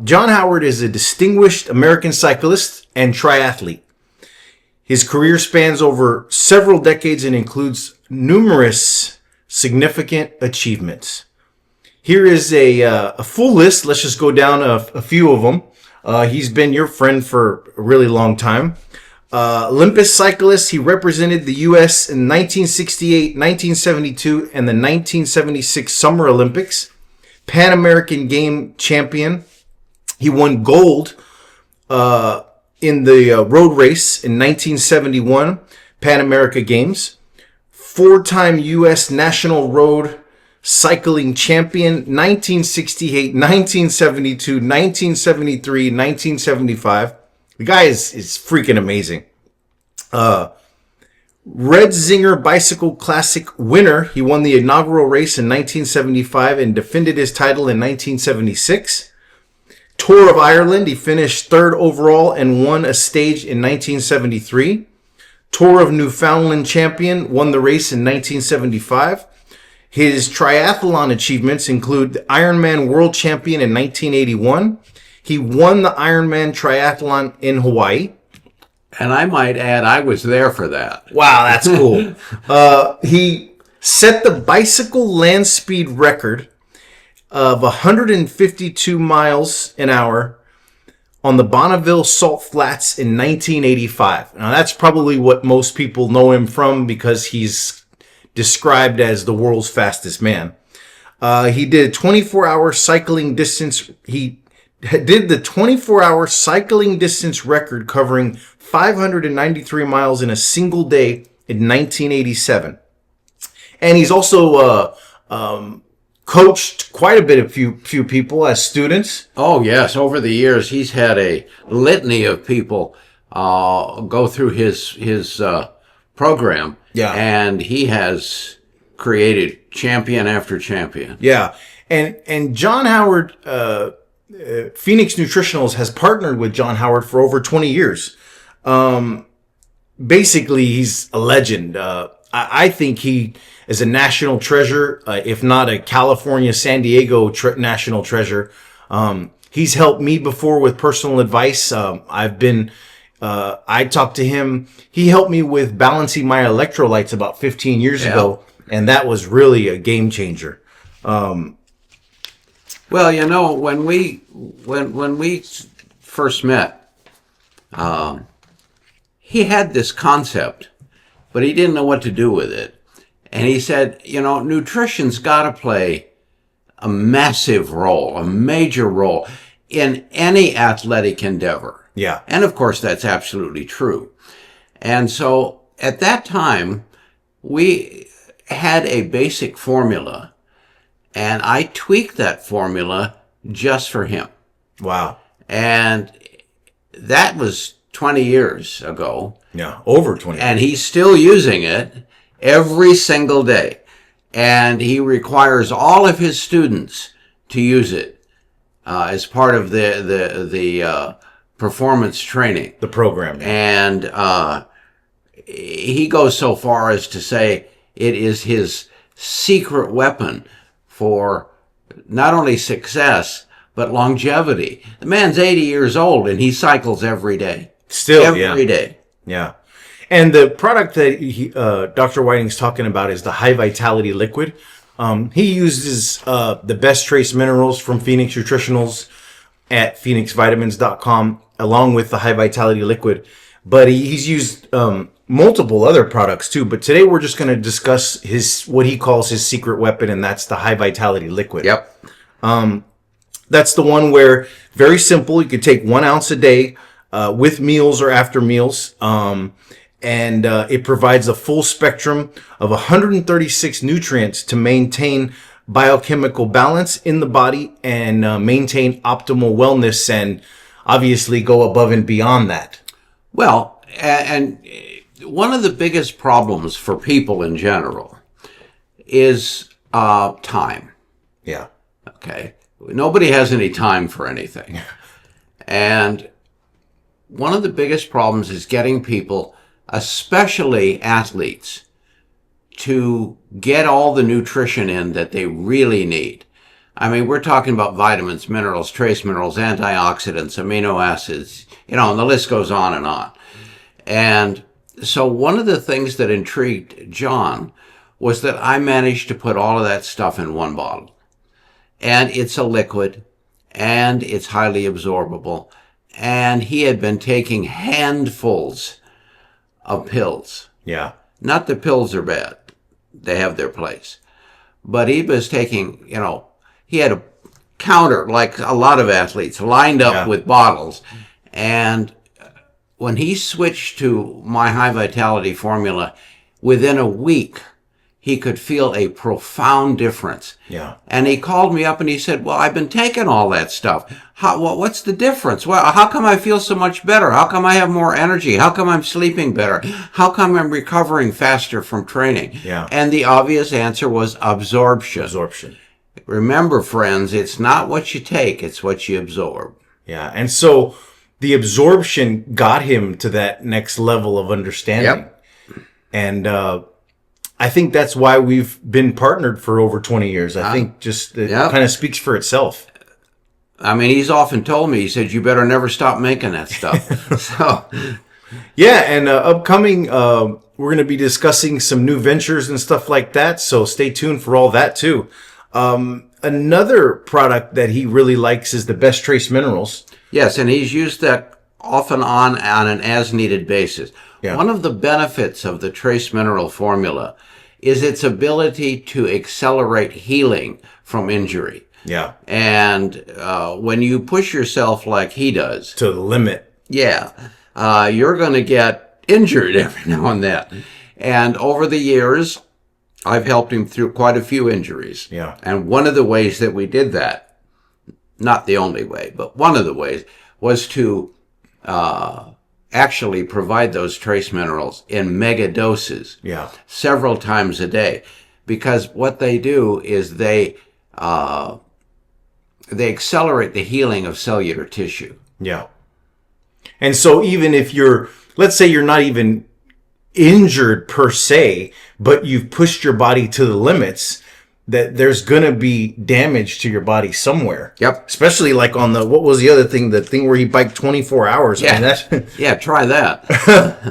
John Howard is a distinguished American cyclist and triathlete. His career spans over several decades and includes numerous significant achievements. Here is a full list. Let's just go down a few of them. He's been your friend for a really long time. Olympus cyclist, he represented the U.S. in 1968, 1972, and the 1976 Summer Olympics. Pan American Game champion. He won gold in the road race in 1971 Pan America Games. Four-time U.S. National Road Cycling Champion, 1968, 1972, 1973, 1975. The guy is freaking amazing. Red Zinger Bicycle Classic winner. He won the inaugural race in 1975 and defended his title in 1976. Tour of Ireland. He finished third overall and won a stage in 1973. Tour of Newfoundland champion. Won the race in 1975. His triathlon achievements include the Ironman World Champion in 1981. He won the Ironman Triathlon in Hawaii. And I might add, I was there for that. Wow, that's cool. He set the bicycle land speed record of 152 miles an hour on the Bonneville Salt Flats in 1985. Now, that's probably what most people know him from because he's described as the world's fastest man. He did 24-hour cycling distance. He did the 24-hour cycling distance record covering 593 miles in a single day in 1987. And he's also coached quite a bit of few people as students. Oh, yes. Over the years, he's had a litany of people go through his program. Yeah. And he has created champion after champion. Yeah. And John Howard, Phoenix Nutritionals has partnered with John Howard for over 20 years. Basically, he's a legend. I think he is a national treasure, if not a California, San Diego national treasure. He's helped me before with personal advice. I talked to him. He helped me with balancing my electrolytes about 15 years ago. And that was really a game changer. Well, you know, when we first met, he had this concept, but he didn't know what to do with it. And he said, you know, nutrition's got to play a massive role, a major role in any athletic endeavor. Yeah. And of course, that's absolutely true. And so at that time, we had a basic formula, and I tweaked that formula just for him. Wow. And that was 20 years ago. Yeah, over 20 years. And he's still using it every single day. And he requires all of his students to use it as part of the performance training. The program. And he goes so far as to say it is his secret weapon for not only success, but longevity. The man's 80 years old and he cycles every day. Still, every day. Yeah. And the product that Dr. Whiting's talking about is the High Vitality Liquid. He uses the best trace minerals from Phoenix Nutritionals at phoenixvitamins.com along with the High Vitality Liquid. But he's used multiple other products too. But today we're just going to discuss what he calls his secret weapon, and that's the High Vitality Liquid. Yep. That's the one where, very simple, you could take 1 ounce a day with meals or after meals. And it provides a full spectrum of 136 nutrients to maintain biochemical balance in the body and maintain optimal wellness and obviously go above and beyond that. Well, and one of the biggest problems for people in general is time. Yeah. Okay. Nobody has any time for anything. And one of the biggest problems is getting people, especially athletes, to get all the nutrition in that they really need. I mean, we're talking about vitamins, minerals, trace minerals, antioxidants, amino acids, and the list goes on and on. And so one of the things that intrigued John was that I managed to put all of that stuff in one bottle. And it's a liquid, and it's highly absorbable. And he had been taking handfuls of pills. Yeah. Not that pills are bad. They have their place. But he was taking, he had a counter, like a lot of athletes, lined up with bottles. And when he switched to my high vitality formula, within a week, he could feel a profound difference. Yeah. And he called me up and he said, well, I've been taking all that stuff. What's the difference? Well, how come I feel so much better? How come I have more energy? How come I'm sleeping better? How come I'm recovering faster from training? Yeah. And the obvious answer was absorption. Absorption. Remember, friends, it's not what you take, it's what you absorb. Yeah. And so the absorption got him to that next level of understanding. Yep. And I think that's why we've been partnered for over 20 years. I think just it kind of speaks for itself. I mean, he's often told me, he said, you better never stop making that stuff. So, yeah, and upcoming, we're going to be discussing some new ventures and stuff like that. So stay tuned for all that too. Another product that he really likes is the Best Trace Minerals. yes, and he's used that often on an as-needed basis. Yeah. One of the benefits of the trace mineral formula is its ability to accelerate healing from injury. Yeah. And when you push yourself like he does, To the limit. you're going to get injured every now and then. And over the years, I've helped him through quite a few injuries. Yeah. And one of the ways that we did that, not the only way, but one of the ways, was to actually provide those trace minerals in mega doses. Yeah. Several times a day. Because what they do is they accelerate the healing of cellular tissue. Yeah. And so even if let's say you're not even injured per se, but you've pushed your body to the limits, that there's going to be damage to your body somewhere. Yep. Especially like on what was the other thing? The thing where he biked 24 hours. Yeah. I mean, Yeah, try that.